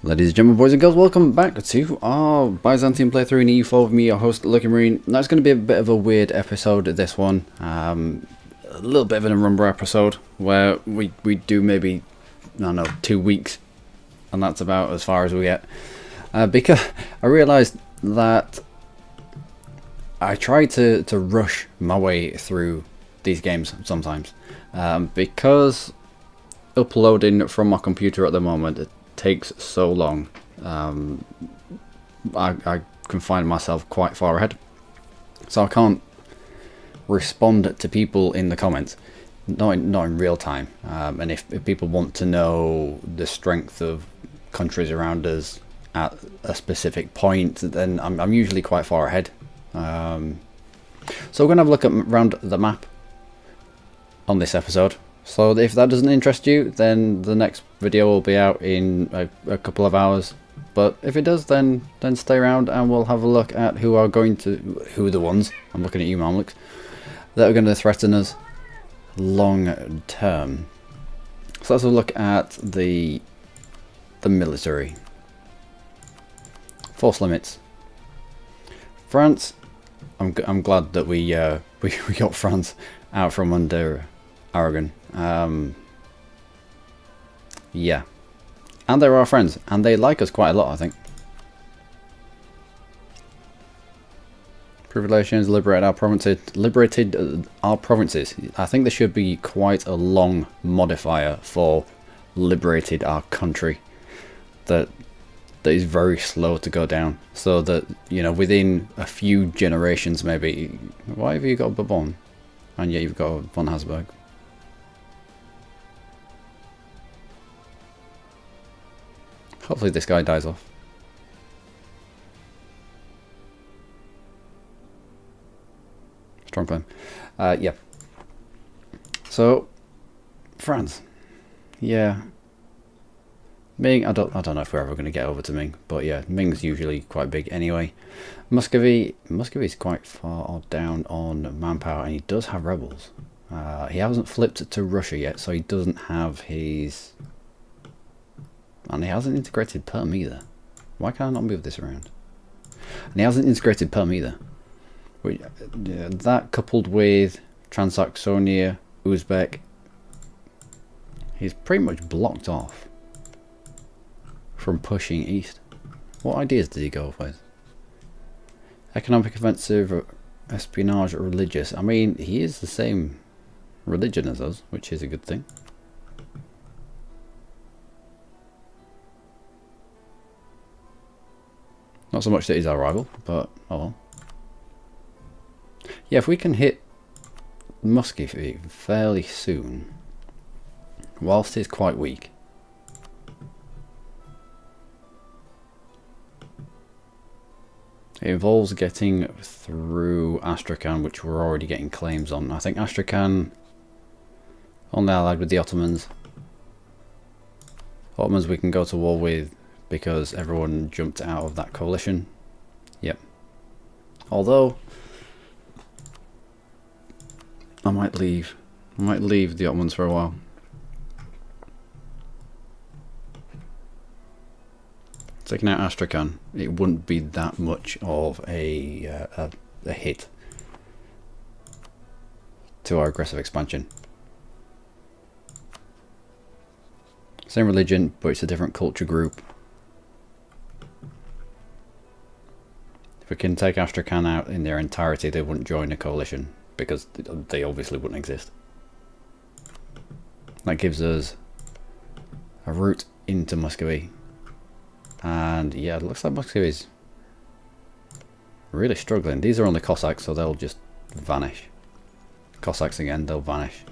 Ladies and gentlemen, boys and girls, welcome back to our Byzantium playthrough in EU4 with me, your host, Luckymarine. Now, it's going to be a bit of a weird episode, this one. A little bit of an rumble episode, where we do maybe, I don't know, 2 weeks, and that's about as far as we get. Because I realised that I try to rush my way through these games sometimes. Because uploading from my computer at the moment takes so long. I can find myself quite far ahead, so I can't respond to people in the comments, not in real time. And if people want to know the strength of countries around us at a specific point, then I'm usually quite far ahead. So we're gonna have a look at around the map on this episode. So if that doesn't interest you, then the next video will be out in a couple of hours. But if it does, then stay around and we'll have a look at who are the ones, I'm looking at you, Mamluks, that are going to threaten us long term. So let's have a look at the military. Force limits. France, I'm glad that we got France out from under Aragon. Yeah, and they're our friends, and they like us quite a lot, I think. Privileges, liberated our provinces. I think there should be quite a long modifier for liberated our country. That is very slow to go down, so that, you know, within a few generations maybe. Why have you got a Bourbon and yet you've got a von Habsburg? Hopefully this guy dies off. Strong claim. Yeah. So, France. Yeah. Ming, I don't know if we're ever going to get over to Ming, but yeah, Ming's usually quite big anyway. Muscovy's quite far down on manpower, and he does have rebels. He hasn't flipped to Russia yet, so he doesn't have his... And he hasn't integrated Perm either. Why can't I not move this around? And he hasn't integrated Perm either. That coupled with Transsaxonia, Uzbek, he's pretty much blocked off from pushing east. What ideas did he go with? Economic, offensive, espionage, religious. I mean, he is the same religion as us, which is a good thing. Not so much that he's our rival, but oh well. Yeah, if we can hit Muscovy fairly soon, whilst he's quite weak. It involves getting through Astrakhan, which we're already getting claims on. I think Astrakhan only allied with the Ottomans. Ottomans we can go to war with, because everyone jumped out of that coalition. Yep. Although I might leave the Ottomans for a while. Taking out Astrakhan, it wouldn't be that much of a hit to our aggressive expansion. Same religion, but it's a different culture group. If we can take Astrakhan out in their entirety, they wouldn't join a coalition, because they obviously wouldn't exist. That gives us a route into Muscovy. And yeah, it looks like Muscovy's really struggling. These are only Cossacks, so they'll just vanish. Cossacks again, they'll vanish.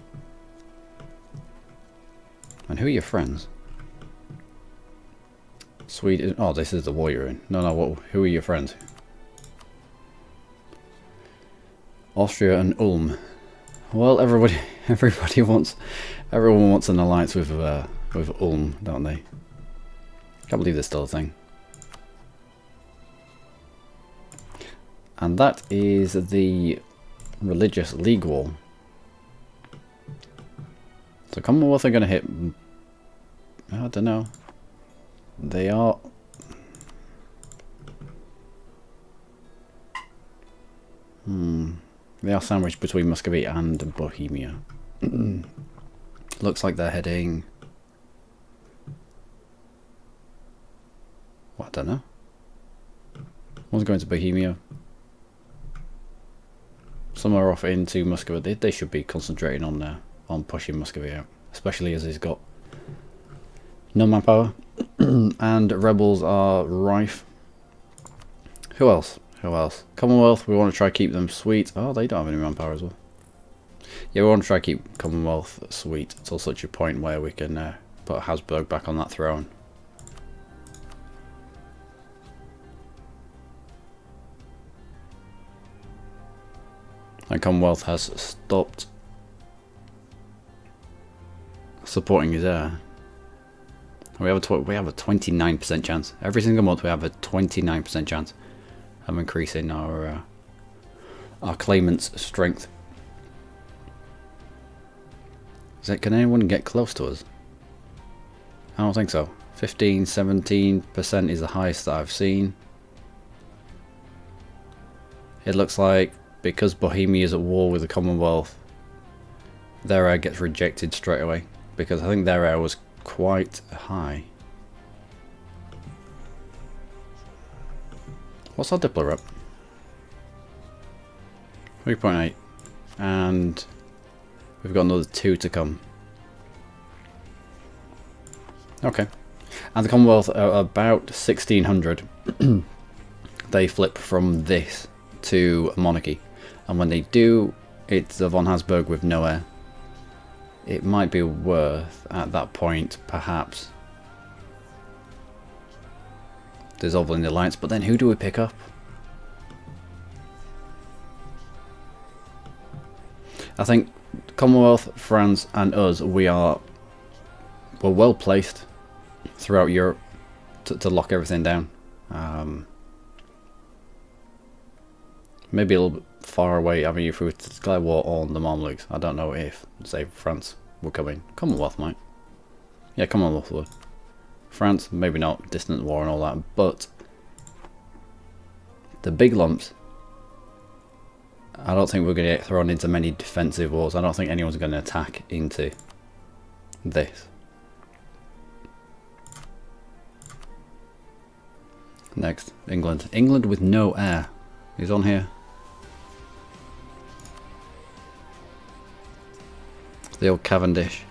And who are your friends? Sweden. Oh, this is the war you're in. No, who are your friends? Austria and Ulm. Well, everyone wants an alliance with Ulm, don't they? Can't believe there's still a thing. And that is the religious league war. So Commonwealth are going to hit... I don't know. They are... They are sandwiched between Muscovy and Bohemia. Looks like they're heading... Well, I don't know. One's going to Bohemia. Some are off into Muscovy. They should be concentrating on pushing Muscovy out, especially as he's got no manpower and rebels are rife. Who else? Who else? Commonwealth. We want to try to keep them sweet. Oh, they don't have any manpower as well. Yeah, we want to try to keep Commonwealth sweet until such a point where we can put Habsburg back on that throne. And Commonwealth has stopped supporting his heir. We have a 29% chance. Every single month we have a 29% chance of increasing our claimant's strength. Can anyone get close to us? I don't think so. 15, 17% is the highest that I've seen. It looks like because Bohemia is at war with the Commonwealth, their heir gets rejected straight away, because I think their heir was quite high. What's our Diplo rep? 3.8, and we've got another 2 to come. Okay, and the Commonwealth are about 1600. They flip from this to a monarchy, and when they do, it's a von Habsburg with no heir. It might be worth at that point perhaps dissolving the alliance, but then who do we pick up? I think Commonwealth, France and us, we're well placed throughout Europe to lock everything down. Maybe a little bit far away. I mean, if we were to declare war on the Mamluks, I don't know if, say, France would come in. Commonwealth might. Yeah, Commonwealth would. France, maybe not. Distant war and all that. But the big lumps, I don't think we're going to get thrown into many defensive wars. I don't think anyone's going to attack into this. Next, England. England with no heir. He's on here. The old Cavendish.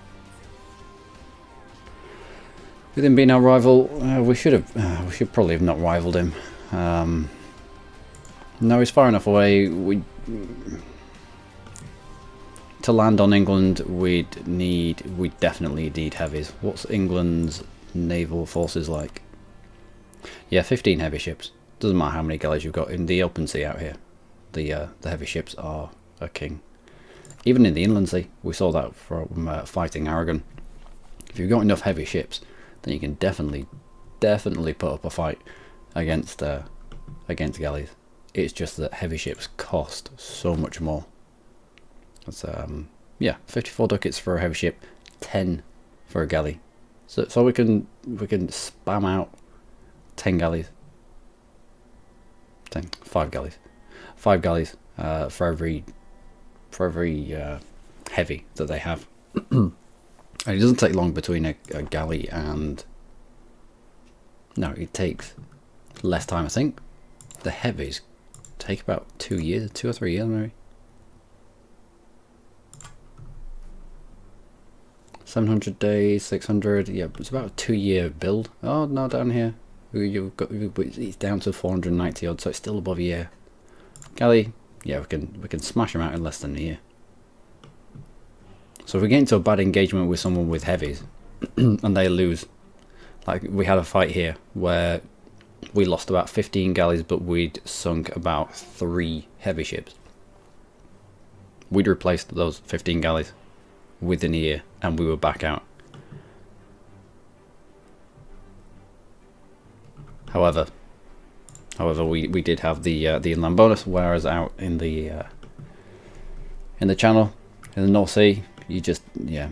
With him being our rival, we should probably have not rivaled him. No, he's far enough away. To land on England, we'd definitely need heavies. What's England's naval forces like? Yeah, 15 heavy ships. Doesn't matter how many galleys you've got in the open sea out here. The heavy ships are a king. Even in the inland sea, we saw that from fighting Aragon. If you've got enough heavy ships, then you can definitely put up a fight against galleys. It's just that heavy ships cost so much more. That's yeah, 54 ducats for a heavy ship, 10 for a galley. So we can spam out 10 galleys. 5 galleys. 5 galleys for every heavy that they have. And it doesn't take long between a galley and... No, it takes less time, I think. The heavies take about 2 years, 2 or 3 years maybe. 700 days, 600, yeah, it's about a 2-year build. Oh no, down here it's down to 490 odd, so it's still above a year. Galley, yeah, we can smash them out in less than a year. So if we get into a bad engagement with someone with heavies and they lose, like we had a fight here where we lost about 15 galleys, but we'd sunk about 3 heavy ships. We'd replaced those 15 galleys within a year and we were back out. However, we did have the inland bonus, whereas out in the channel, in the North Sea, you just, yeah,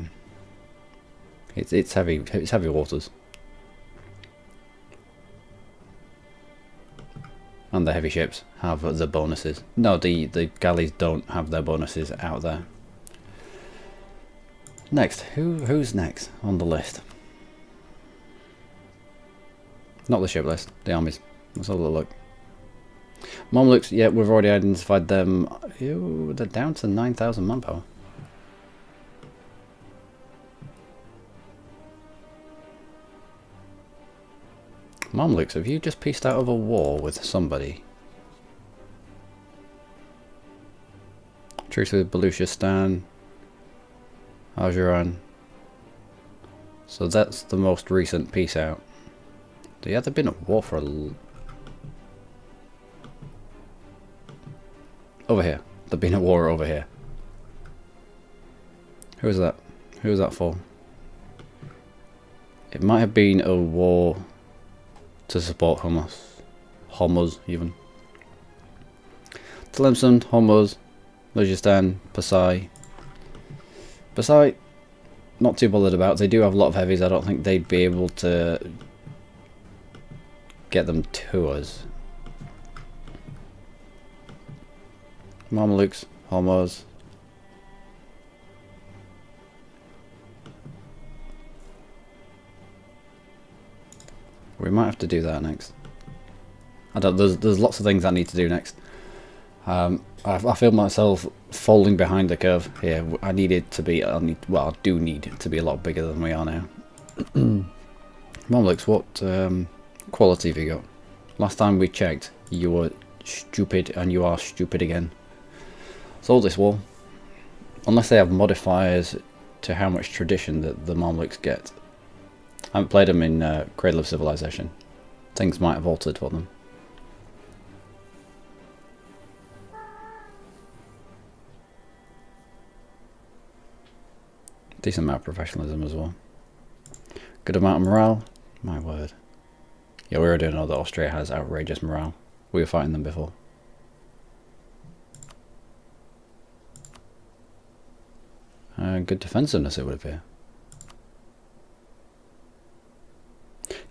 it's heavy waters. And the heavy ships have the bonuses. No, the galleys don't have their bonuses out there. Next, who's next on the list? Not the ship list, the armies. Let's have a look. Mamluks, yeah, we've already identified them. Ew, they're down to 9,000 manpower. Mamluks, have you just pieced out of a war with somebody? Truce with Baluchistan, Ajuran. So that's the most recent peace out. Yeah, they've been at war for over here. They've been at war over here. Who is that? Who is that for? It might have been a war to support Hormuz even. Tlemcen, Hormuz, Luzhistan, Pasai. Pasai, not too bothered about. They do have a lot of heavies. I don't think they'd be able to get them to us. Mamelukes, Hormuz. We might have to do that next. There's lots of things I need to do next. I feel myself falling behind the curve here. I do need to be a lot bigger than we are now. Mamluks, what quality have you got? Last time we checked, you were stupid, and you are stupid again. So this war, unless they have modifiers to how much tradition that the Mamluks get. I haven't played them in Cradle of Civilization. Things might have altered for them. Decent amount of professionalism as well. Good amount of morale. My word. Yeah, we already know that Austria has outrageous morale. We were fighting them before. Good defensiveness, it would appear.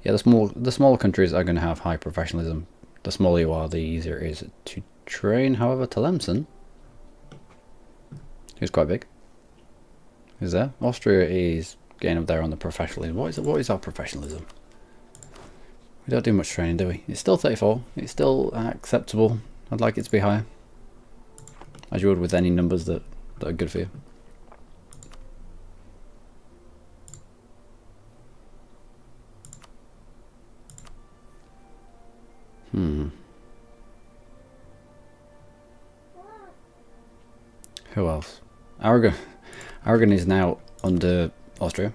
Yeah, the smaller countries are going to have high professionalism. The smaller you are, the easier it is to train. However, Tlemcen, who's quite big, is there. Austria is getting up there on the professionalism. What is our professionalism? We don't do much training, do we? It's still 34. It's still acceptable. I'd like it to be higher, as you would with any numbers that are good for you. Who else? Aragon is now under Austria.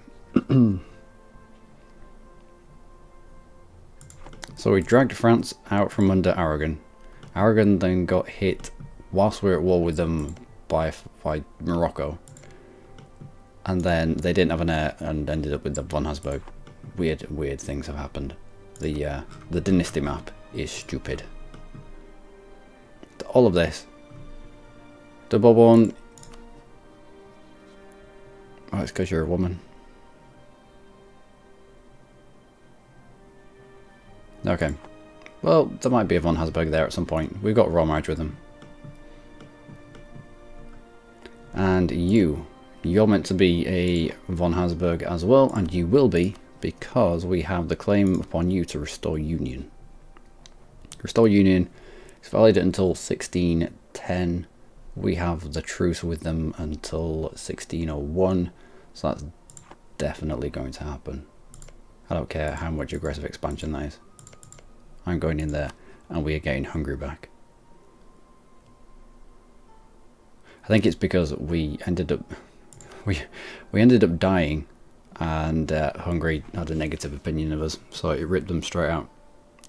So we dragged France out from under Aragon. Aragon then got hit whilst we were at war with them by Morocco. And then they didn't have an heir and ended up with the von Habsburg. Weird things have happened. The dynasty map is stupid. All of this. The Bourbon. Oh, it's because you're a woman. Okay. Well, there might be a von Habsburg there at some point. We've got a royal marriage with them. And you're meant to be a von Habsburg as well, and you will be, because we have the claim upon you to restore union. Restore union is valid until 1610. We have the truce with them until 1601, so that's definitely going to happen. I don't care how much aggressive expansion that is. I'm going in there, and we are getting Hungary back. I think it's because we ended up dying, and Hungary had a negative opinion of us, so it ripped them straight out.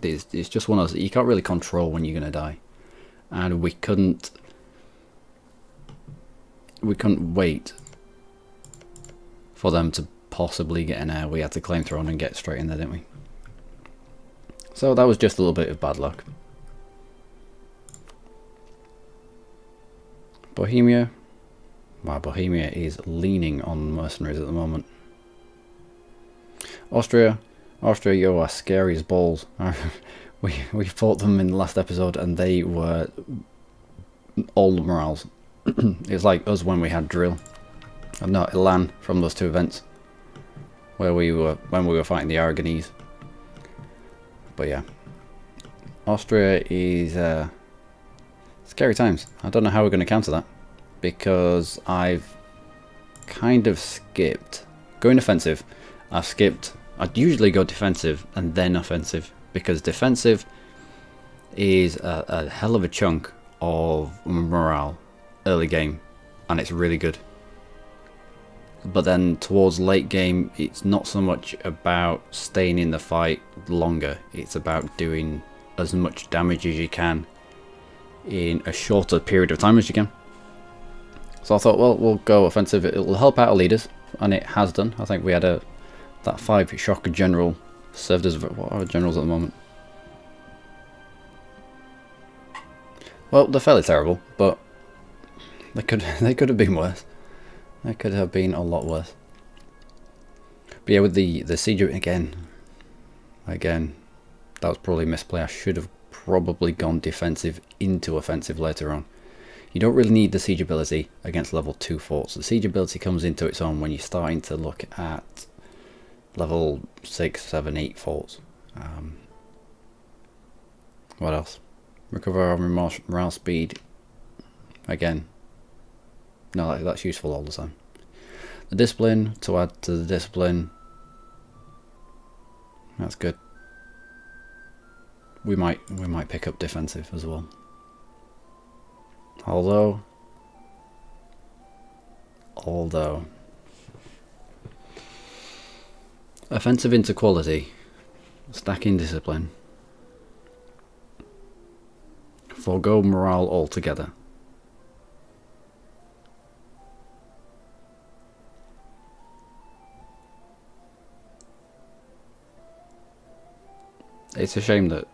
It's just one of those, you can't really control when you're going to die, and we couldn't wait for them to possibly get an heir. We had to claim throne and get straight in there, didn't we? So that was just a little bit of bad luck. Bohemia. Wow, Bohemia is leaning on mercenaries at the moment. Austria, you are scary as balls. We fought them in the last episode, and they were all the morales. It's like us when we had drill. No, Elan from those two events where when we were fighting the Aragonese. But yeah, Austria is scary times. I don't know how we're going to counter that, because I've kind of skipped going offensive. I'd usually go defensive and then offensive, because defensive is a hell of a chunk of morale early game, and it's really good. But then towards late game, it's not so much about staying in the fight longer, it's about doing as much damage as you can in a shorter period of time as you can. So I thought, well, we'll go offensive. It'll help out our leaders, and it has done. I think we had that 5 shock general served as what are our generals at the moment? Well, they're fairly terrible, but they could have been worse. They could have been a lot worse. But yeah, with the siege again, that was probably a misplay. I should have probably gone defensive into offensive later on. You don't really need the siege ability against level 2 forts. The siege ability comes into its own when you're starting to look at level 6, 7, 8 forts. What else? Recover our morale speed. Again, no, that's useful all the time. The discipline, to add to the discipline. That's good. We might pick up defensive as well. Although offensive into quality, stacking discipline, forego morale altogether. It's a shame that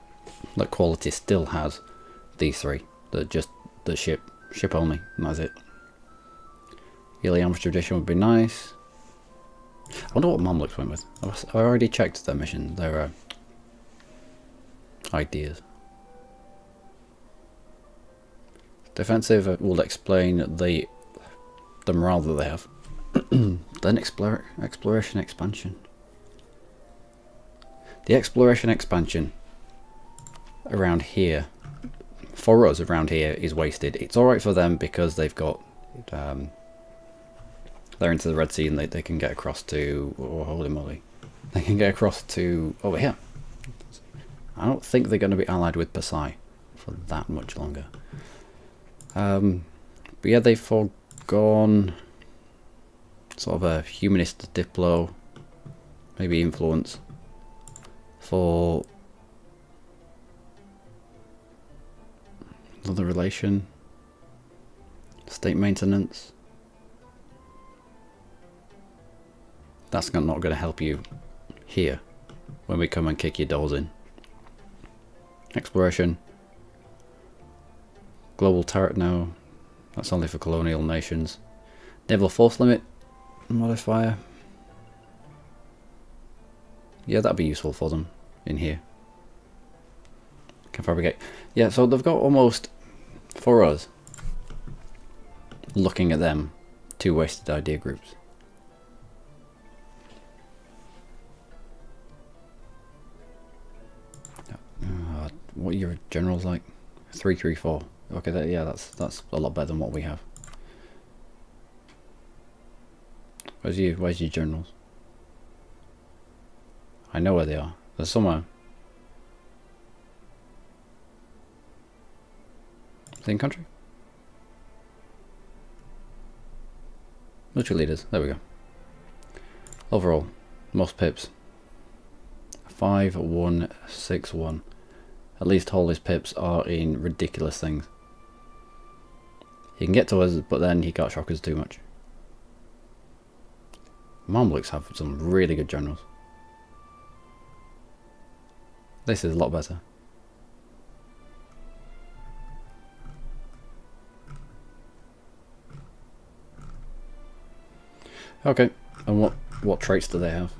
quality still has these three. The ship only, and that's it. Yearly Arms Tradition would be nice. I wonder what Mamluks went with. I already checked their mission, their ideas. Defensive will explain the morale that they have. Then exploration expansion. The exploration expansion around here, for us around here, is wasted. It's alright for them because they've got they're into the Red Sea and they can get across to, oh holy moly, they can get across to over here. I don't think they're going to be allied with Pasai for that much longer. But yeah, they've foregone sort of a humanist diplo, maybe influence, for another relation, state maintenance. That's not going to help you here when we come and kick your doors in. Exploration. Global turret, no. That's only for colonial nations. Naval force limit modifier. Yeah, that'd be useful for them in here. Can fabricate. Yeah, so they've got almost, for us, looking at them, 2 wasted idea groups. What are your generals like? 334. Okay, yeah, that's a lot better than what we have. Where's your generals? I know where they are. They're somewhere. Same country? Military leaders. There we go. Overall, most pips. 5161. At least all his pips are in ridiculous things. He can get to us, but then he can't shock us too much. Mamluks have some really good generals. This is a lot better. Okay, and what traits do they have?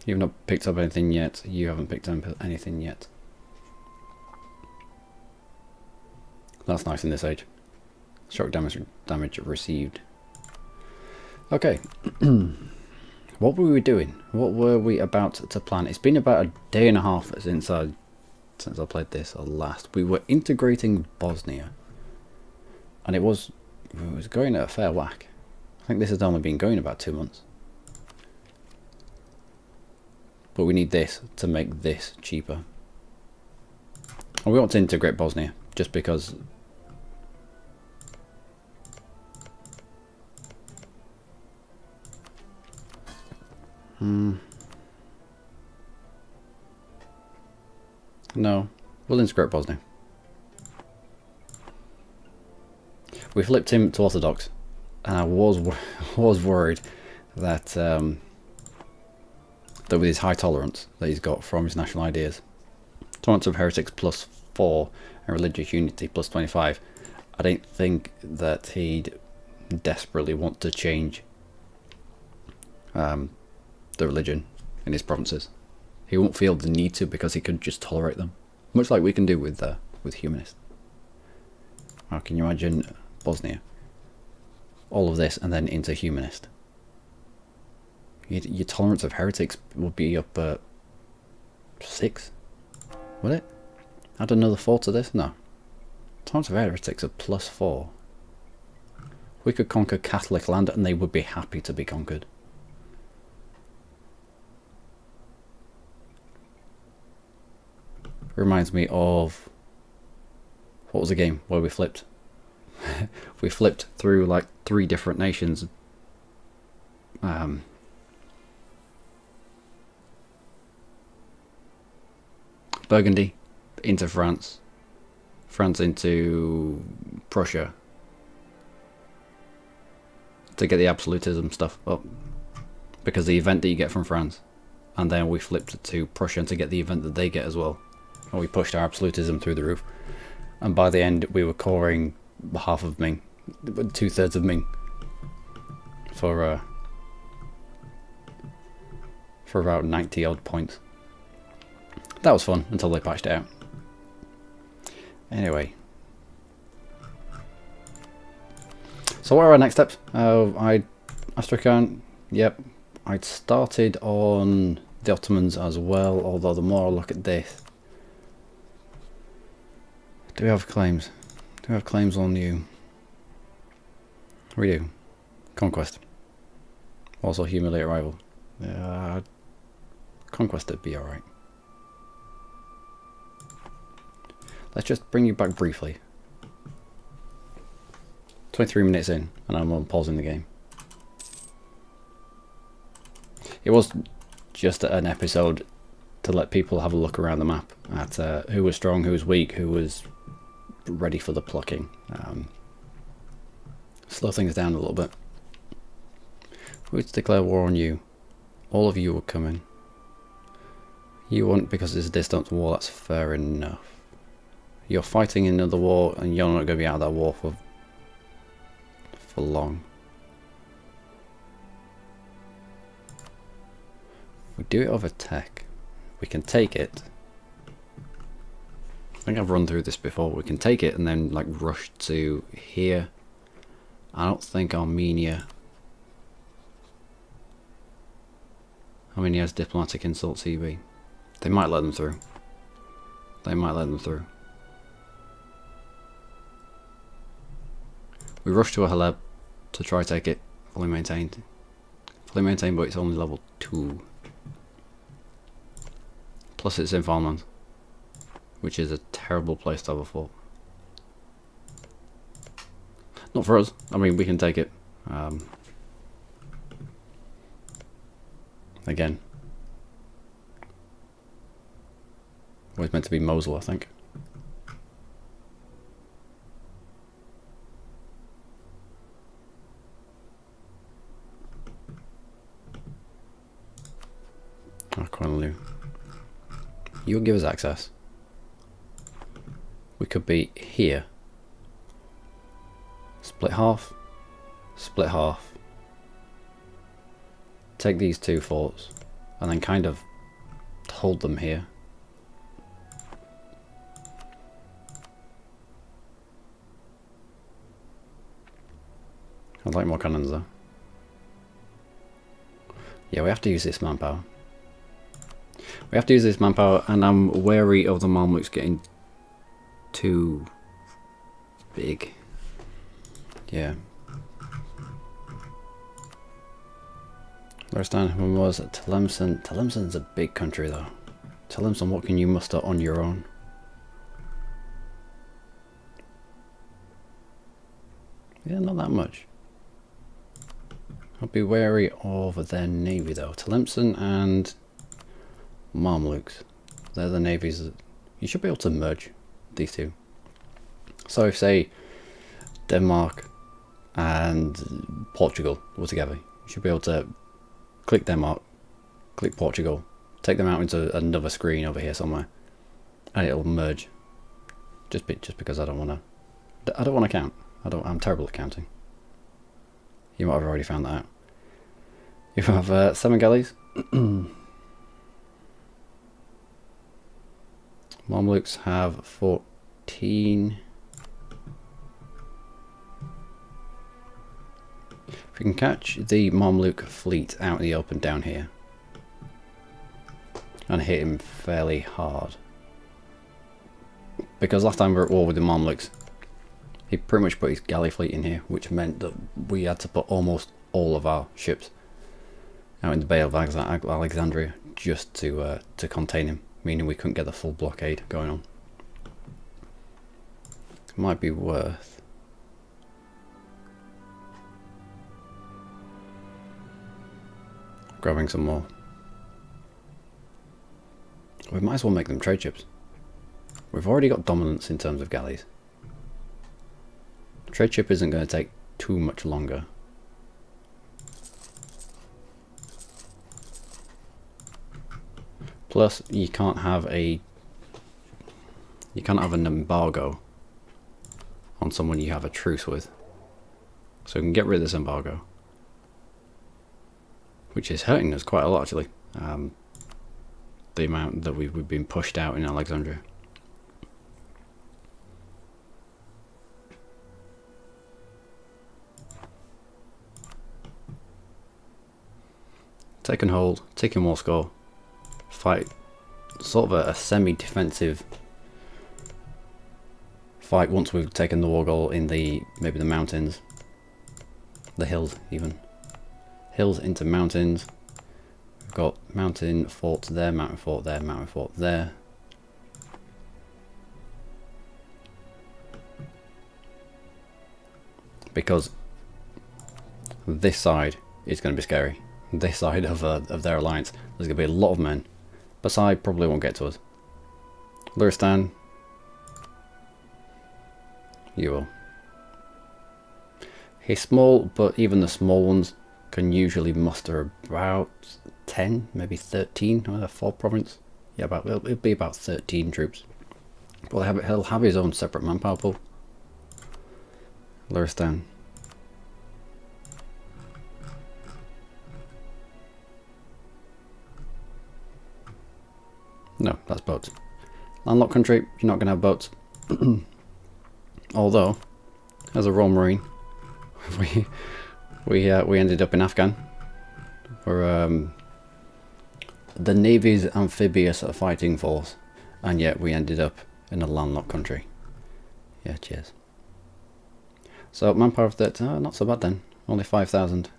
You've not picked up anything yet. You haven't picked up anything yet. That's nice in this age. Shock damage received. Okay. What were we doing? What were we about to plan? It's been about a day and a half since I played this last. We were integrating Bosnia. And it was going at a fair whack. I think this has only been going about 2 months. But we need this to make this cheaper. And we want to integrate Bosnia just because no, we'll integrate Bosnia. We flipped him to Orthodox, and I was worried that that with his high tolerance that he's got from his national ideas, tolerance of heretics +4 and religious unity +25, I don't think that he'd desperately want to change the religion in his provinces. He won't feel the need to because he could just tolerate them, much like we can do with humanists. How can you imagine Bosnia? All of this and then into humanist. Your tolerance of heretics would be up at 6, would it? Add another 4 to this? No. Tolerance of heretics are +4. We could conquer Catholic land and they would be happy to be conquered. Reminds me of, what was the game where we flipped? We flipped through like 3 different nations. Burgundy into France, France into Prussia to get the absolutism stuff up, because the event that you get from France, and then we flipped to Prussia to get the event that they get as well. And we pushed our absolutism through the roof, and by the end we were coring half of Ming, 2/3 of Ming for about 90 odd points. That was fun until they patched it out. Anyway, so what are our next steps? Astrakhan, yep. I'd started on the Ottomans as well, although the more I look at this, do we have claims? Do we have claims on you? We do. Conquest. Also humiliate rival. Conquest would be alright. Let's just bring you back briefly. 23 minutes in, and I'm pausing the game. It was just an episode to let people have a look around the map at who was strong, who was weak, who was ready for the plucking. Slow things down a little bit. If we were to declare war on you, all of you would come in. You wouldn't because it's a distant war, that's fair enough. You're fighting in another war and you're not going to be out of that war for long. If we do it over tech, we can take it. I think I've run through this before. We can take it and then like rush to here. I don't think Armenia has diplomatic insults EB. They might let them through. They might let them through. We rush to a Haleb to try to take it. Fully maintained. Fully maintained, but it's only level 2. Plus it's in farmland, which is a terrible place to have a fort. Not for us. I mean, we can take it. Again. It was meant to be Mosul, I think. You'll give us access. We could be here. Split half. Split half. Take these 2 forts and then kind of hold them here. I'd like more cannons though. Yeah, we have to use this manpower. We have to use this manpower, and I'm wary of the Mamluks getting too big. Yeah. Lorestan, when was it? Tlemcen. Tlemcen's a big country though. Tlemcen, what can you muster on your own? Yeah, not that much. I'll be wary of their navy though. Tlemcen and Mamluks. They're the navies that you should be able to merge these two. So if say Denmark and Portugal were together, you should be able to click Denmark, click Portugal, take them out into another screen over here somewhere, and it'll merge. Just because I don't want to count. I'm terrible at counting. You might have already found that out. You have 7 galleys. Mamluks have 14. If we can catch the Mamluk fleet out in the open down here and hit him fairly hard, because last time we were at war with the Mamluks, he pretty much put his galley fleet in here, which meant that we had to put almost all of our ships out in the Bay of Alexandria just to contain him, meaning we couldn't get the full blockade going on. It might be worth grabbing some more. We might as well make them trade ships. We've already got dominance in terms of galleys. Trade ship isn't going to take too much longer. Plus, you can't have an embargo on someone you have a truce with. So we can get rid of this embargo, which is hurting us quite a lot actually. The amount that we've been pushed out in Alexandria. Take and hold, taking more score, fight sort of a semi-defensive fight once we've taken the war goal in maybe the mountains, the hills even. Hills into mountains. We've got mountain forts there, mountain fort there, mountain fort there. Because this side is going to be scary. This side of their alliance, there's going to be a lot of men. Basai probably won't get to us. Luristan, you will. He's small, but even the small ones can usually muster about 10, maybe 13 for province. Yeah, it'll be about 13 troops. But he'll have his own separate manpower pool. Luristan. No, that's boats. Landlocked country, you're not going to have boats. Although, as a Royal Marine, we ended up in Afghan. We're the Navy's amphibious fighting force, and yet we ended up in a landlocked country. Yeah, cheers. So manpower of 30, not so bad then. Only 5,000.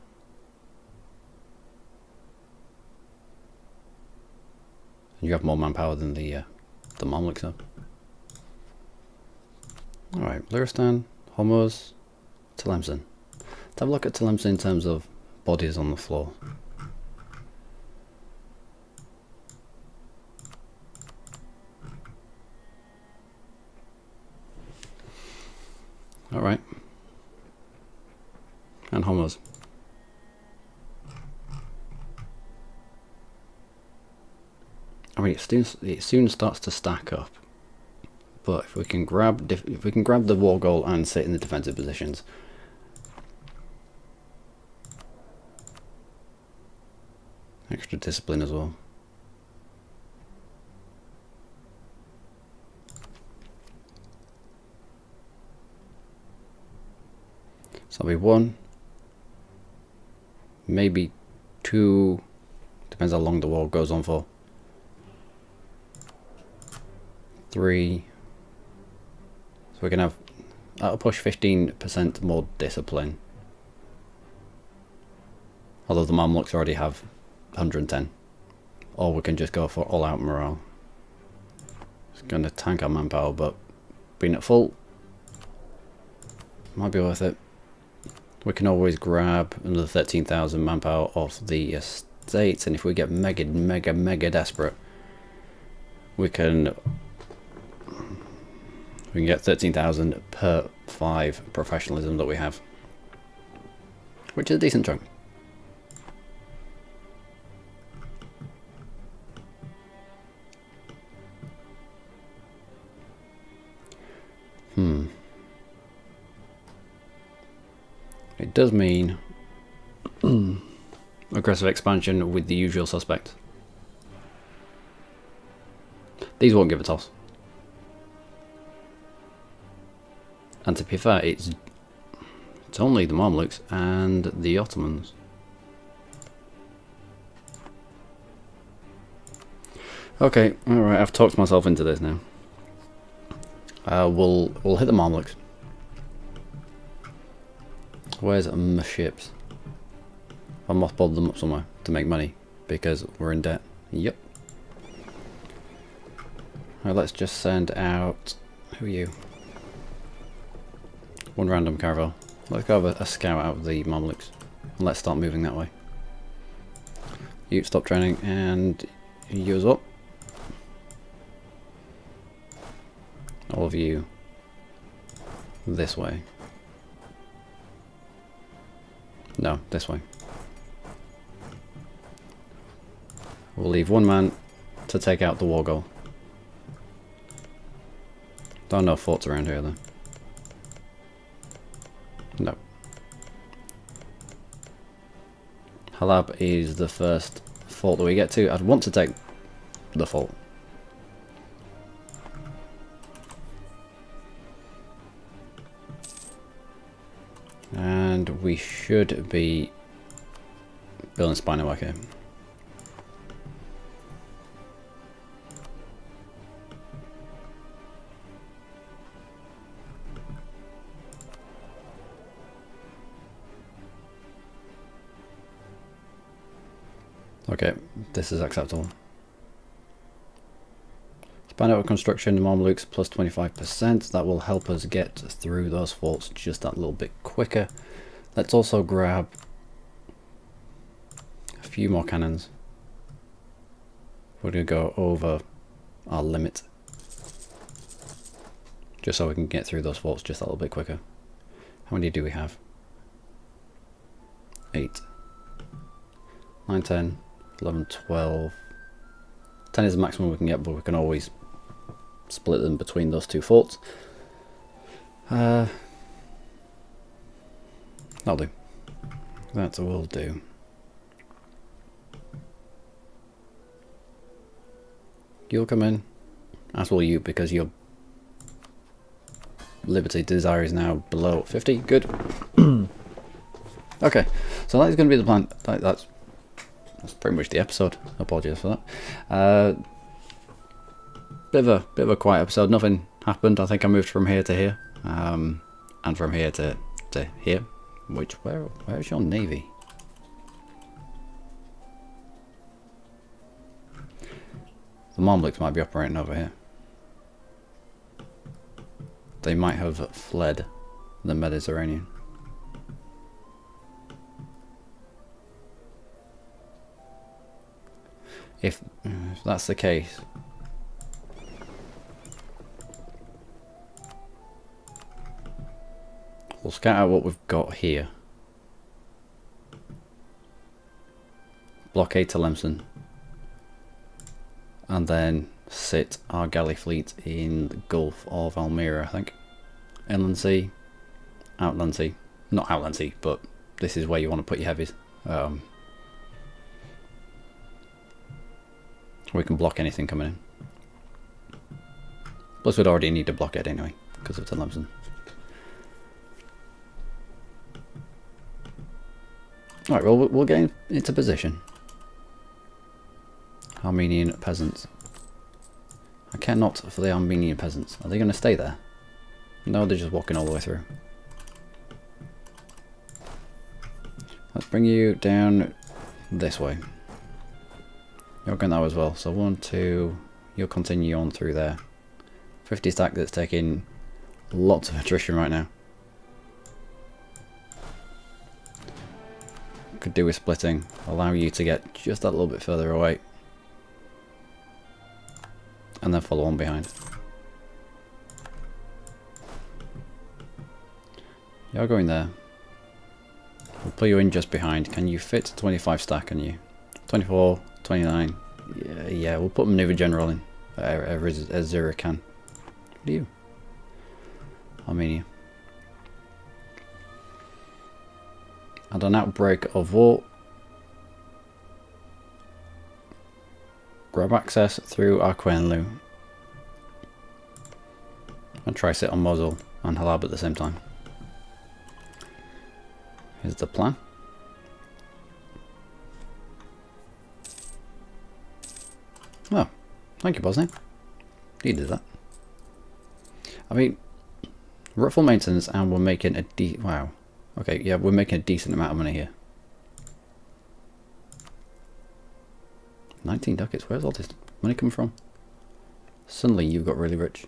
You have more manpower than the Mamluks have. Alright, Luristan, Hormuz, Tlemcen. Let's have a look at Tlemcen in terms of bodies on the floor. Alright. And Hormuz. I mean, it soon starts to stack up, but if we can grab the war goal and sit in the defensive positions, extra discipline as well. So that'll be 1, maybe 2, depends how long the war goes on for. 3, so we can have, that'll push 15% more discipline. Although the Mamluks already have 110. Or we can just go for all out morale. It's going to tank our manpower, but being at full might be worth it. We can always grab another 13,000 manpower off the estates, and if we get mega desperate, we can get 13,000 per 5 professionalism that we have, which is a decent chunk. It does mean aggressive expansion with the usual suspects. These won't give a toss. And to be fair, it's only the Mamluks and the Ottomans. Okay, alright, I've talked myself into this now. We'll hit the Mamluks. Where's my ships? I mothballed them up somewhere to make money because we're in debt. Yep. Alright, let's just send out, who are you? One random caravel. Let's go have a scout out of the Mamluks and let's start moving that way. You stop training and you as well. All of you this way. No, this way. We'll leave one man to take out the war goal. There are no forts around here though. No. Halab is the first fort that we get to. I'd want to take the fort. And we should be building spinal work here. Okay, this is acceptable. Spinal construction, Mamluks plus 25%. That will help us get through those forts just that little bit quicker. Let's also grab a few more cannons. We're going to go over our limit, just so we can get through those forts just a little bit quicker. How many do we have? 8, 9, 10, 11, 12. 10 is the maximum we can get, but we can always split them between those two forts. That'll do. That will do. You'll come in, as will you, because your liberty desire is now below 50. Good. Okay, so that is going to be the plan. That's pretty much the episode. Apologies for that. Bit of a quiet episode. Nothing happened. I think I moved from here to here, and from here to here. Where's your navy? The Mamluks might be operating over here. They might have fled the Mediterranean. If that's the case, we'll scout out what we've got here. Blockade Tlemcen, and then sit our galley fleet in the Gulf of Almira, I think. Inland Sea, Outland Sea. Not Outland Sea, but this is where you want to put your heavies. We can block anything coming in. Plus we'd already need to block it anyway, because of Tlemcen. Right, well, we'll get into position. Armenian peasants. I care not for the Armenian peasants. Are they going to stay there? No, they're just walking all the way through. Let's bring you down this way. You're going that way as well. So 1, 2, you'll continue on through there. 50 stack that's taking lots of attrition right now. Could do with splitting. Allow you to get just that little bit further away. And then follow on behind. You're going there. We'll put you in just behind. Can you fit 25 stack on you? 24, 29. Yeah, we'll put Maneuver General in. As Zero can. What are you? Armenia. And an outbreak of war. Grab access through Arquenlu. And try sit on Mosul and Halab at the same time. Here's the plan. Oh, thank you, Bosnia. You did that. I mean, we're at full maintenance and we're making a wow. Okay, yeah, we're making a decent amount of money here. 19 ducats, where's all this money coming from? Suddenly you got really rich.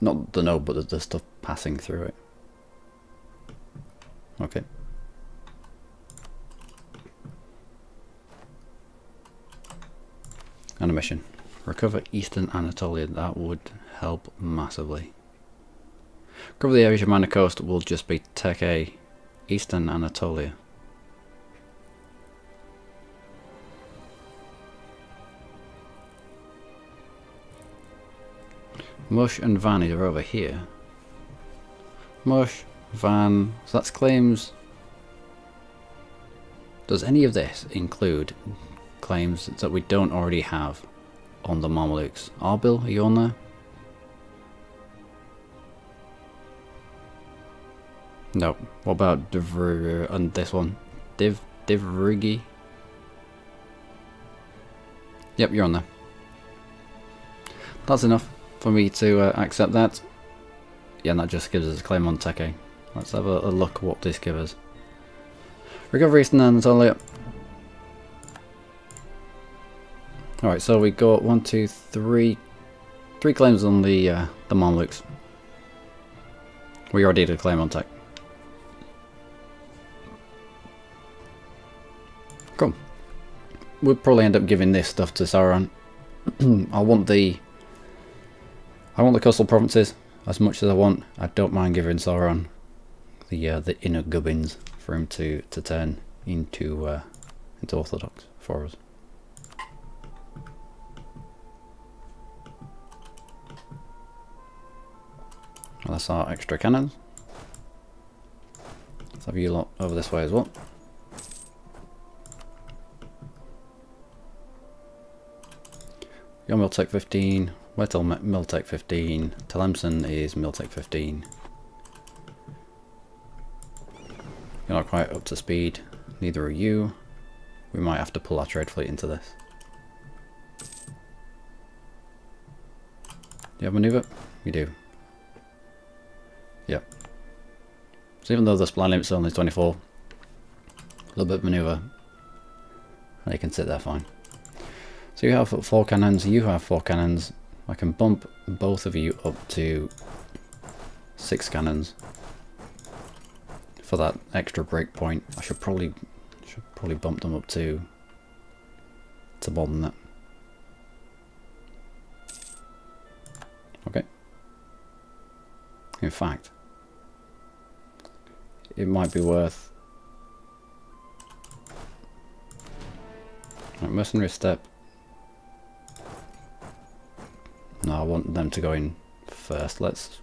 Not the node, but the stuff passing through it. Okay. And a mission. Recover Eastern Anatolia, that would help massively. Cover the Asia Minor coast will just be Teke, Eastern Anatolia. Mush and Van are over here. Mush, Van, so that's claims. Does any of this include claims that we don't already have on the Mamelukes? Arbil, are you on there? No. What about Divr and this one? Divrigi? Yep, you're on there. That's enough for me to accept that. Yeah, and that just gives us a claim on Teke. Let's have a look what this gives us. Recover Eastern Anatolia. Alright, so we got 1, 2, 3 claims on the Mamelukes. We already did a claim on Tech. Cool. We'll probably end up giving this stuff to Sauron. I want the coastal provinces as much as I want. I don't mind giving Sauron the inner gubbins for him to turn into Orthodox for us. Well, that's our extra cannons. Let's have you lot over this way as well. You're Miltech 15, Wetel Miltech 15, Tlemcen is Miltech 15. You're not quite up to speed, neither are you. We might have to pull our trade fleet into this. Do you have maneuver? You do. Yep. So even though the supply limit's only 24, a little bit of maneuver, they can sit there fine. So you have 4 cannons, you have 4 cannons. I can bump both of you up to 6 cannons for that extra break point. I should probably bump them up to more than that. Okay. In fact, it might be worth mercenary step. No, I want them to go in first. Let's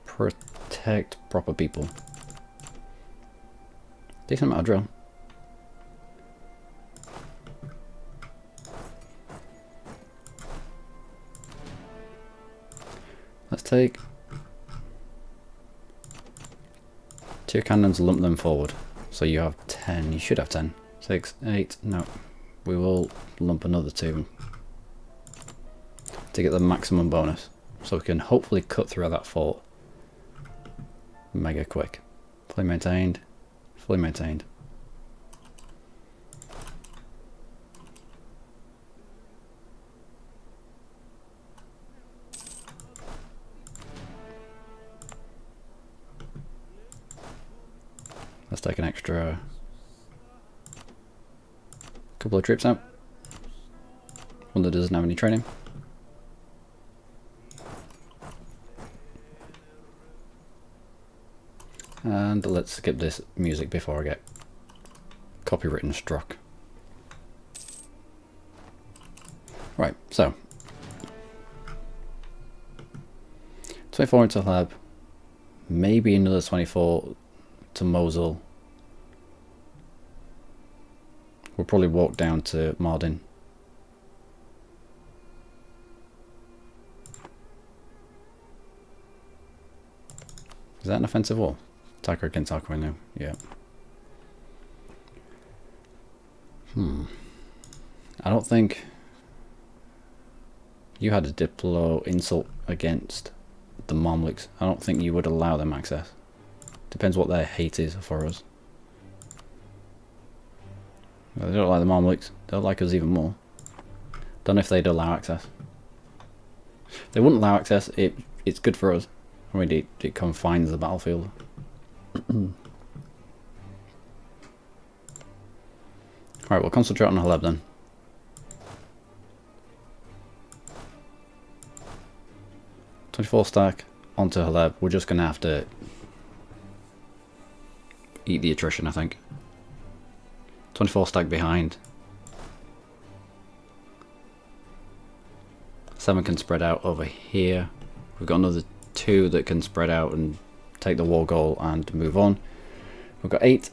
protect proper people. Decent amount of drill. Let's take 2 cannons, lump them forward. So you have 10. You should have 10. 6, 8. No. We will lump another 2 to get the maximum bonus. So we can hopefully cut through that fort mega quick. Fully maintained. Fully maintained. Let's take an extra couple of troops out. One that doesn't have any training. And let's skip this music before I get copywritten struck. Right, so 24 into Halab, maybe another 24 to Mosul. We'll probably walk down to Mardin. Is that an offensive wall? Attacker against Aqua now, yeah. I don't think you had a Diplo insult against the Mamluks. I don't think you would allow them access. Depends what their hate is for us. Well, they don't like the Mamluks. They don't like us even more. Don't know if they'd allow access. They wouldn't allow access. It's good for us. I mean, it confines the battlefield. Alright, we'll concentrate on Halab then. "24 stack onto Halab." We're just gonna have to eat the attrition, I think. 24 stack behind. 7 can spread out over here. We've got another 2 that can spread out and take the war goal and move on. We've got 8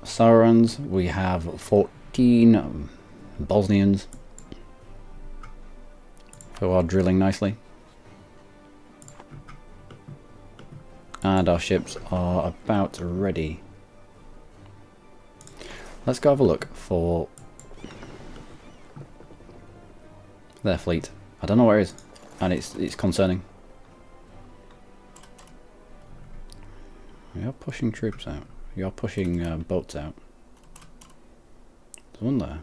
Saurons. We have 14 Bosnians who are drilling nicely. And our ships are about ready. Let's go have a look for their fleet. I don't know where it is, and it's concerning. You're pushing troops out. You're pushing boats out. There's one there.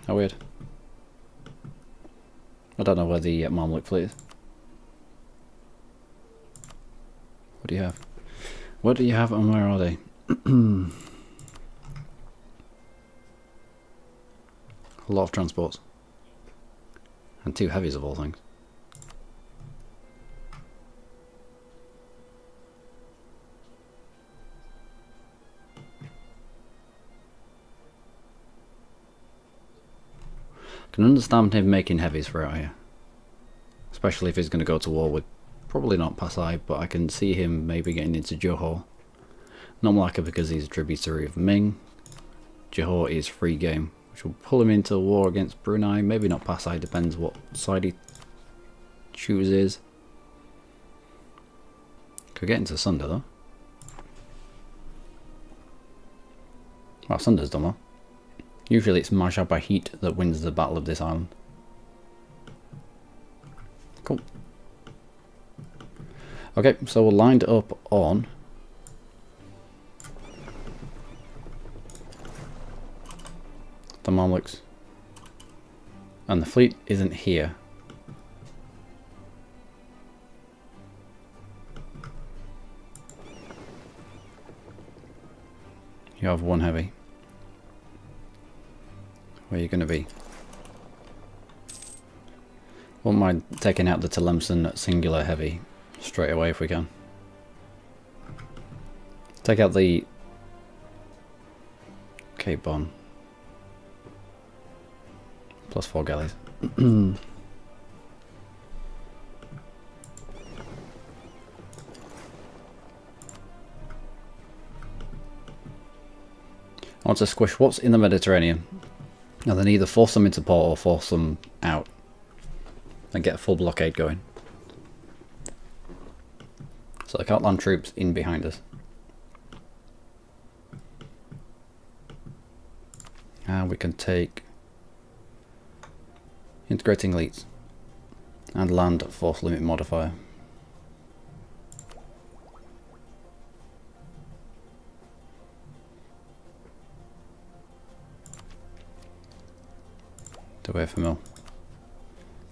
How weird. I don't know where the Mamluk fleet is. What do you have? What do you have and where are they? A lot of transports. And 2 heavies of all things. I can understand him making heavies for out here. Especially if he's going to go to war with, probably not Pasai, but I can see him maybe getting into Johor. Not Malacca because he's a tributary of Ming. Johor is free game, which will pull him into war against Brunei. Maybe not Pasai, depends what side he chooses. Could get into Sunda though. Well, Sunda's done well. Usually it's Majapahit that wins the battle of this island. Cool. Okay, so we're lined up on the Mamluks. And the fleet isn't here. You have 1 heavy. Where are you going to be? Won't mind taking out the Tlemcen singular heavy straight away if we can. Take out the Cape Bon. Plus 4 galleys. I want to squish what's in the Mediterranean, and then either force them into port or force them out and get a full blockade going. So they can't land troops in behind us. And we can take integrating elites and land force limit modifier. Away from mill.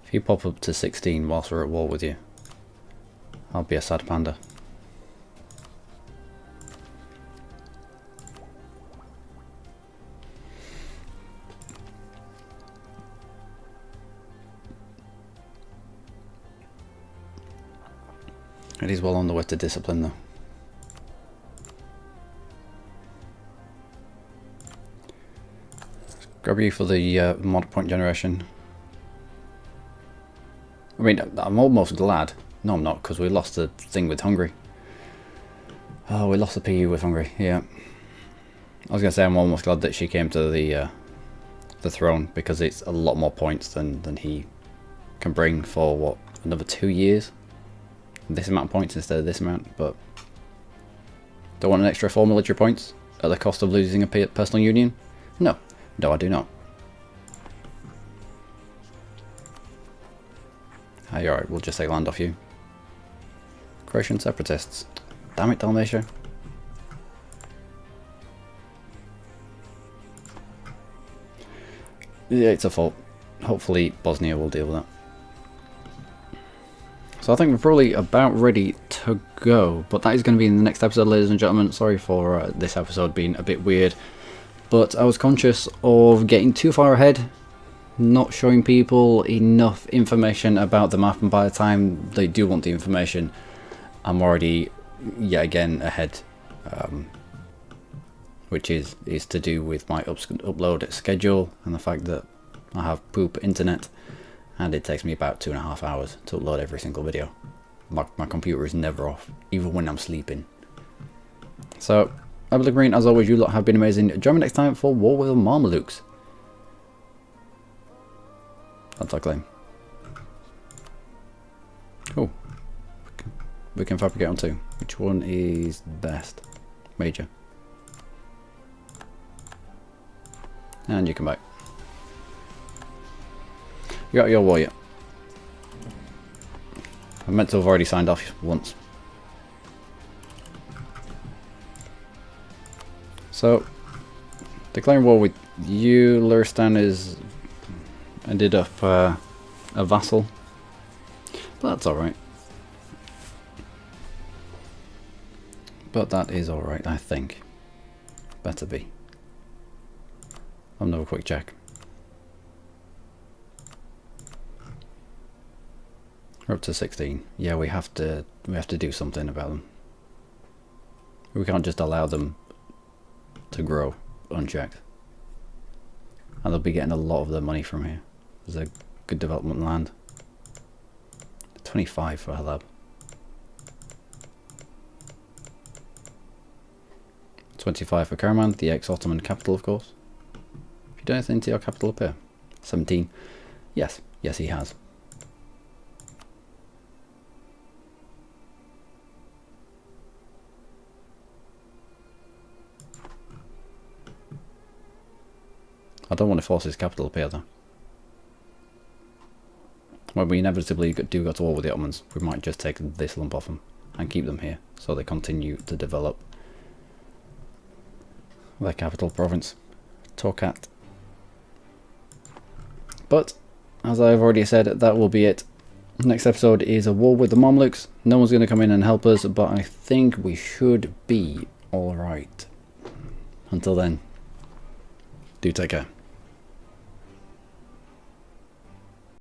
If you pop up to 16 whilst we're at war with you, I'll be a sad panda. It is well on the way to discipline though. Grab you for the mod point generation. I mean, I'm almost glad. No, I'm not, because we lost the thing with Hungary. Oh, we lost the PU with Hungary, yeah. I was going to say I'm almost glad that she came to the throne, because it's a lot more points than he can bring for, what, another 2 years? This amount of points instead of this amount, but... Don't want an extra 4 military points at the cost of losing a personal union? No. No, I do not. Hey, alright, we'll just take land off you. Croatian separatists. Damn it, Dalmatia. Yeah, it's a fault. Hopefully Bosnia will deal with that. So I think we're probably about ready to go, but that is going to be in the next episode, ladies and gentlemen. Sorry for this episode being a bit weird. But I was conscious of getting too far ahead, not showing people enough information about the map, and by the time they do want the information, I'm already yet again ahead, which is to do with my upload schedule and the fact that I have poop internet, and it takes me about 2.5 hours to upload every single video. My computer is never off, even when I'm sleeping. So, I'm Luckymarine, as always, you lot have been amazing. Join me next time for War with the Mamelukes. That's our claim. Cool. We can fabricate on 2. Which one is best? Major. And you come back. You got your warrior. I meant to have already signed off once. So, declaring war with you, Luristan is ended up a vassal, but that's alright. But that is alright, I think. Better be. I'll have a quick check. We're up to 16. Yeah, we have to do something about them. We can't just allow them to grow unchecked. And they'll be getting a lot of their money from here. There's a good development land. 25 for Halab. 25 for Karaman, the ex-Ottoman capital, of course. Have you done anything to your capital up here? 17. Yes, yes he has. I don't want to force his capital up here though. When we inevitably do go to war with the Ottomans, we might just take this lump off them and keep them here so they continue to develop their capital province, Tokat. But, as I've already said, that will be it. Next episode is a war with the Mamluks. No one's going to come in and help us, but I think we should be alright. Until then, do take care.